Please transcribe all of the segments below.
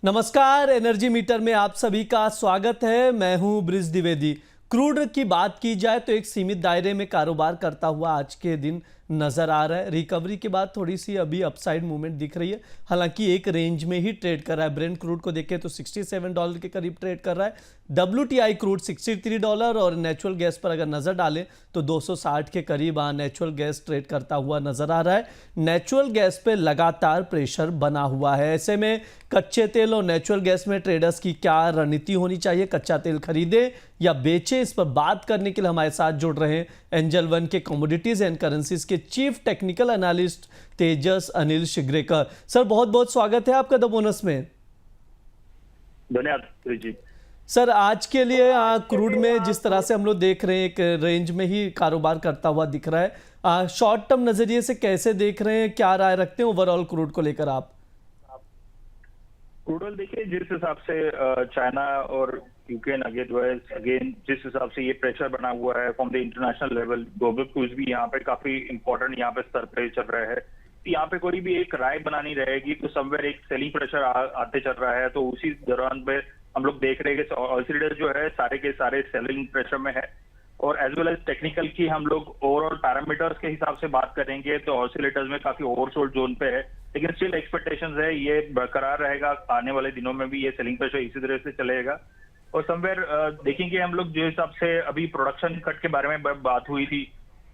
नमस्कार, energy meter में आप सभी का स्वागत है। मैं हूं ब्रिज द्विवेदी। क्रूड की बात की जाए तो एक सीमित दायरे में कारोबार करता हुआ आज के दिन नजर आ रहा है। रिकवरी के बाद थोड़ी सी अभी अपसाइड मूवमेंट दिख रही है, हालांकि एक रेंज में ही ट्रेड कर रहा है। ब्रेंट क्रूड को देखें तो $67 के करीब ट्रेड कर रहा है। WTI क्रूड $63 और नेचुरल गैस पर अगर नजर डालें तो 260 के करीब नेचुरल गैस ट्रेड करता हुआ नजर आ रहा है। नेचुरल गैस पे लगातार प्रेशर बना हुआ है। ऐसे में कच्चे तेल और नेचुरल गैस में ट्रेडर्स की क्या रणनीति होनी चाहिए, कच्चा तेल खरीदे या बेचे, इस पर बात करने के लिए हमारे साथ जुड़ रहे हैं एंजल वन के कमोडिटीज एंड करेंसीज के चीफ टेक्निकल एनालिस्ट तेजस अनिल शिग्रेकर। सर बहुत बहुत स्वागत है आपका द बोनस में। धन्यवाद जी। सर आज के लिए क्रूड में जिस तरह से हम लोग देख रहे हैं एक रेंज में ही कारोबार करता हुआ दिख रहा है, शॉर्ट टर्म नजरिए से कैसे देख रहे हैं, क्या राय रखते हैं ओवरऑल क्रूड को लेकर आप? क्रूड ऑयल देखिए, जिस हिसाब से चाइना और यूक्रेन अगेन जिस हिसाब से ये प्रेशर बना हुआ है from the international level, global cruise भी यहाँ पे काफी इंपॉर्टेंट यहाँ पे स्तर पे चल रहा है। तो यहाँ पे कोई भी एक राय बनानी रहेगी तो समवेयर एक सेलिंग प्रेशर आते चल रहा है। तो उसी दौरान पे हम लोग देख रहे हैं कि ऑसिलेटर जो है सारे के सारे सेलिंग प्रेशर में है। और एज वेल एज टेक्निकल की हम लोग ओवरऑल पैरामीटर्स के हिसाब से बात करेंगे तो ऑसिलेटर्स में काफी ओवरसोल्ड जोन पे है, लेकिन स्टिल एक्सपेक्टेशंस है ये बरकरार रहेगा। आने वाले दिनों में भी ये सेलिंग प्रेशर इसी तरह से चलेगा। और समवेयर देखेंगे हम लोग जिस हिसाब से अभी प्रोडक्शन कट के बारे में बात हुई थी,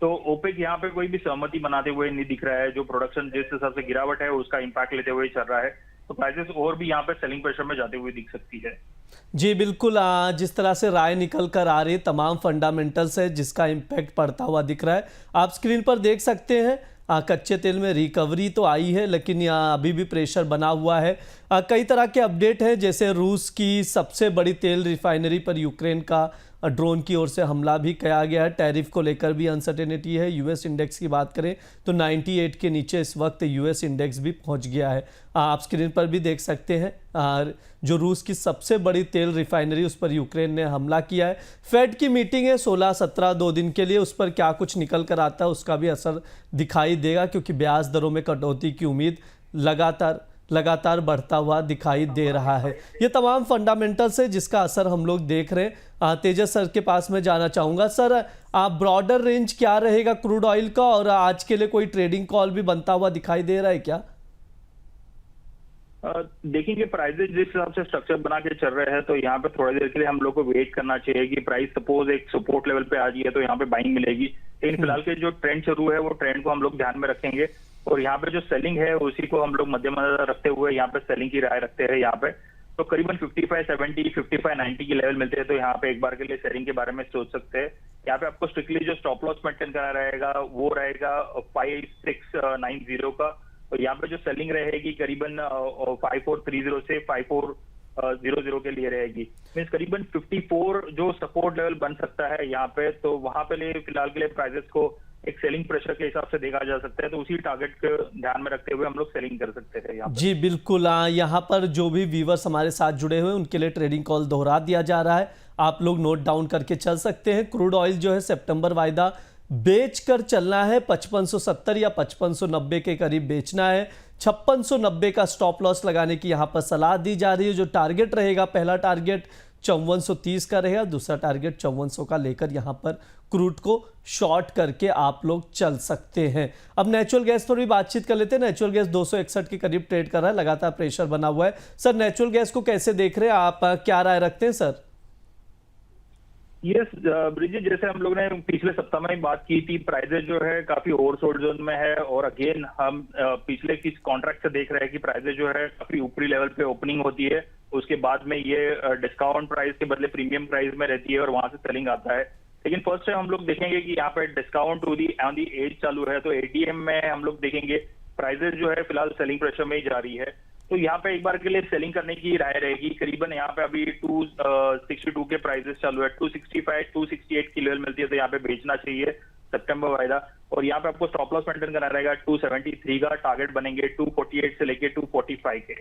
तो ओपेक यहाँ पे कोई भी सहमति बनाते हुए नहीं दिख रहा है। जो प्रोडक्शन जिस हिसाब से गिरावट है उसका इंपैक्ट लेते हुए चल रहा है, तो प्राइसेस और भी यहाँ पे सेलिंग प्रेशर में जाते हुए दिख सकती है। जी बिल्कुल, जिस तरह से राय निकल कर आ रही है, तमाम फंडामेंटल्स है जिसका इम्पैक्ट पड़ता हुआ दिख रहा है। आप स्क्रीन पर देख सकते हैं कच्चे तेल में रिकवरी तो आई है, लेकिन यहाँ अभी भी प्रेशर बना हुआ है। कई तरह के अपडेट हैं, जैसे रूस की सबसे बड़ी तेल रिफाइनरी पर यूक्रेन का ड्रोन की ओर से हमला भी किया गया है। टैरिफ को लेकर भी अनसर्टेनिटी है। यूएस इंडेक्स की बात करें तो 98 के नीचे इस वक्त यूएस इंडेक्स भी पहुंच गया है। आप स्क्रीन पर भी देख सकते हैं जो रूस की सबसे बड़ी तेल रिफाइनरी, उस पर यूक्रेन ने हमला किया है। फेड की मीटिंग है 16-17 2 दिन के लिए, उस पर क्या कुछ निकल कर आता है उसका भी असर दिखाई देगा, क्योंकि ब्याज दरों में कटौती की उम्मीद लगातार बढ़ता हुआ दिखाई दे रहा है। ये तमाम फंडामेंटल्स है जिसका असर हम लोग देख रहे हैं। तेजस सर के पास में जाना चाहूँगा। सर ब्रॉडर रेंज क्या रहेगा क्रूड ऑयल का, और आज के लिए कोई ट्रेडिंग कॉल भी बनता हुआ दिखाई दे रहा है क्या? देखेंगे प्राइसेस जिस हिसाब से स्ट्रक्चर बना के चल रहे हैं, तो यहाँ पे थोड़ी देर के लिए हम लोग को वेट करना चाहिए कि प्राइस सपोज एक सपोर्ट लेवल पे आ जाए तो यहाँ पे बाइंग मिलेगी। लेकिन फिलहाल के जो ट्रेंड शुरू है वो ट्रेंड को हम लोग ध्यान में रखेंगे, और यहाँ पे जो सेलिंग है उसी को हम लोग मद्देनजर रखते हुए यहाँ पे सेलिंग की राय रखते हैं। यहाँ पे तो करीबन 55-70, 55-90 की लेवल मिलते हैं, तो यहाँ पे एक बार के लिए सेलिंग के बारे में सोच सकते हैं। यहाँ पे आपको स्ट्रिक्टली जो स्टॉप लॉस मेंटेन करना रहेगा वो रहेगा 5690 का, और यहाँ पे जो सेलिंग रहेगी करीबन 5430 से 5400 के लिए रहेगी। मीन्स करीबन 54 जो सपोर्ट लेवल बन सकता है यहाँ पे, तो वहां पे लिए फिलहाल के लिए प्राइसेस को एक सेलिंग प्रेशर के हिसाब से देखा जा सकता है। तो उसी टारगेट को ध्यान में रखते हुए हम लोग सेलिंग कर सकते हैं यहाँ पे। जी बिल्कुल, यहाँ पर जो भी व्यूवर्स हमारे साथ जुड़े हुए हैं उनके लिए ट्रेडिंग कॉल दोहरा दिया जा रहा है, आप लोग नोट डाउन करके चल सकते हैं। क्रूड ऑयल जो है सितंबर वायदा बेच कर चलना है, 5570 या 5590 के करीब बेचना है। 5690 का स्टॉप लॉस लगाने की यहाँ पर सलाह दी जा रही है। जो टारगेट रहेगा, पहला टारगेट 5430 का रहेगा, दूसरा टारगेट 5400 का लेकर यहाँ पर क्रूड को शॉर्ट करके आप लोग चल सकते हैं। अब नेचुरल गैस पर भी बातचीत कर लेते हैं। नेचुरल गैस 261 के करीब ट्रेड कर रहा है, लगातार प्रेशर बना हुआ है। सर नेचुरल गैस को कैसे देख रहे हैं आप, क्या राय रखते हैं सर? यस ब्रिजेश, जैसे हम लोग ने पिछले सप्ताह में बात की थी, प्राइसेस जो है काफी ओवरसोल्ड जोन में है। और अगेन हम पिछले किस कॉन्ट्रैक्ट से देख रहे हैं कि प्राइसेस जो है काफी ऊपरी लेवल पे ओपनिंग होती है, उसके बाद में ये डिस्काउंट प्राइस के बदले प्रीमियम प्राइस में रहती है और वहां से सेलिंग आता है। लेकिन फर्स्ट टाइम हम लोग देखेंगे कि यहाँ पे discount to the on the edge चालू है, तो एटीएम में हम लोग देखेंगे प्राइसेस जो है फिलहाल सेलिंग प्रेशर में ही जा रही है। तो यहाँ पे एक बार के लिए सेलिंग करने की राय रहेगी। करीबन यहाँ पे अभी 262 के प्राइसेस चालू है, 265, 268 की लेवल मिलती है, तो यहाँ पे बेचना चाहिए सितंबर वायदा। और यहाँ पे आपको स्टॉप लॉस मेंटेन करना रहेगा 273 का, टारगेट बनेंगे 248 से लेके 245 के।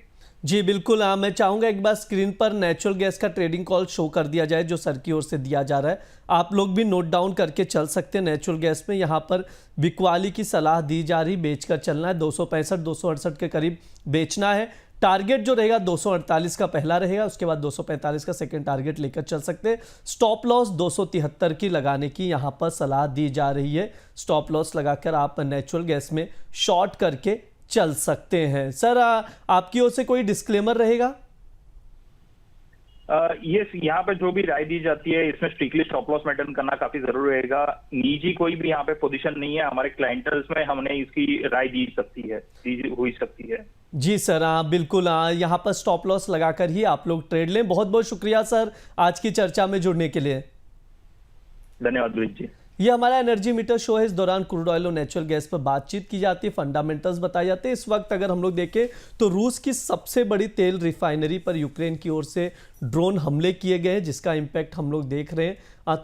जी बिल्कुल, मैं चाहूंगा एक बार स्क्रीन पर नेचुरल गैस का ट्रेडिंग कॉल शो कर दिया जाए जो सर की ओर से दिया जा रहा है। आप लोग भी नोट डाउन करके चल सकते हैं। नेचुरल गैस में यहाँ पर बिकवाली की सलाह दी जा रही, बेचकर चलना है। 265 268 के करीब बेचना है। टारगेट जो रहेगा 248 का पहला रहेगा, उसके बाद 245 का सेकंड टारगेट लेकर चल सकते हैं। स्टॉप लॉस 273 की लगाने की यहां पर सलाह दी जा रही है। स्टॉप लॉस लगाकर आप नेचुरल गैस में शॉर्ट करके चल सकते हैं। सर आपकी ओर से कोई डिस्क्लेमर रहेगा? यस, यहाँ पे जो भी राय दी जाती है इसमें स्ट्रिक्टली स्टॉप लॉस मेंटेन करना काफी जरूरी रहेगा। निजी कोई भी यहाँ पे पोजीशन नहीं है, हमारे क्लाइंटल्स में हमने इसकी राय दी हुई सकती है। जी सर, बिल्कुल यहाँ पर स्टॉप लॉस लगाकर ही आप लोग ट्रेड लें। बहुत बहुत शुक्रिया सर आज की चर्चा में जुड़ने के लिए। धन्यवाद विवेक जी। ये हमारा एनर्जी मीटर शो है। इस दौरान क्रूड ऑयल और नेचुरल गैस पर बातचीत की जाती है, फंडामेंटल्स बताए जाते हैं। इस वक्त अगर हम लोग देखें तो रूस की सबसे बड़ी तेल रिफाइनरी पर यूक्रेन की ओर से ड्रोन हमले किए गए हैं, जिसका इंपैक्ट हम लोग देख रहे हैं।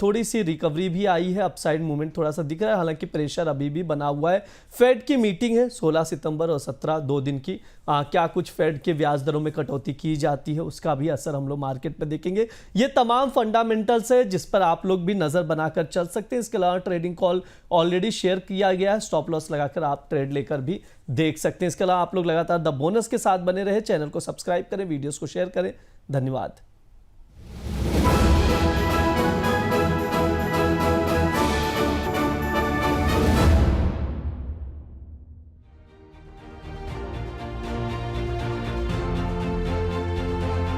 थोड़ी सी रिकवरी भी आई है, अपसाइड मूवमेंट थोड़ा सा दिख रहा है, हालांकि प्रेशर अभी भी बना हुआ है। फेड की मीटिंग है 16 सितंबर और 17, 2 दिन की। क्या कुछ फेड के ब्याज दरों में कटौती की जाती है, उसका भी असर हम लोग मार्केट पे देखेंगे। ये तमाम फंडामेंटल्स है जिस पर आप लोग भी नजर बनाकर चल सकते हैं। इसके अलावा ट्रेडिंग कॉल ऑलरेडी शेयर किया गया है, स्टॉप लॉस लगाकर आप ट्रेड लेकर भी देख सकते हैं। इसके अलावा आप लोग लगातार द बोनस के साथ बने रहे, चैनल को सब्सक्राइब करें, वीडियोस को शेयर करें। धन्यवाद।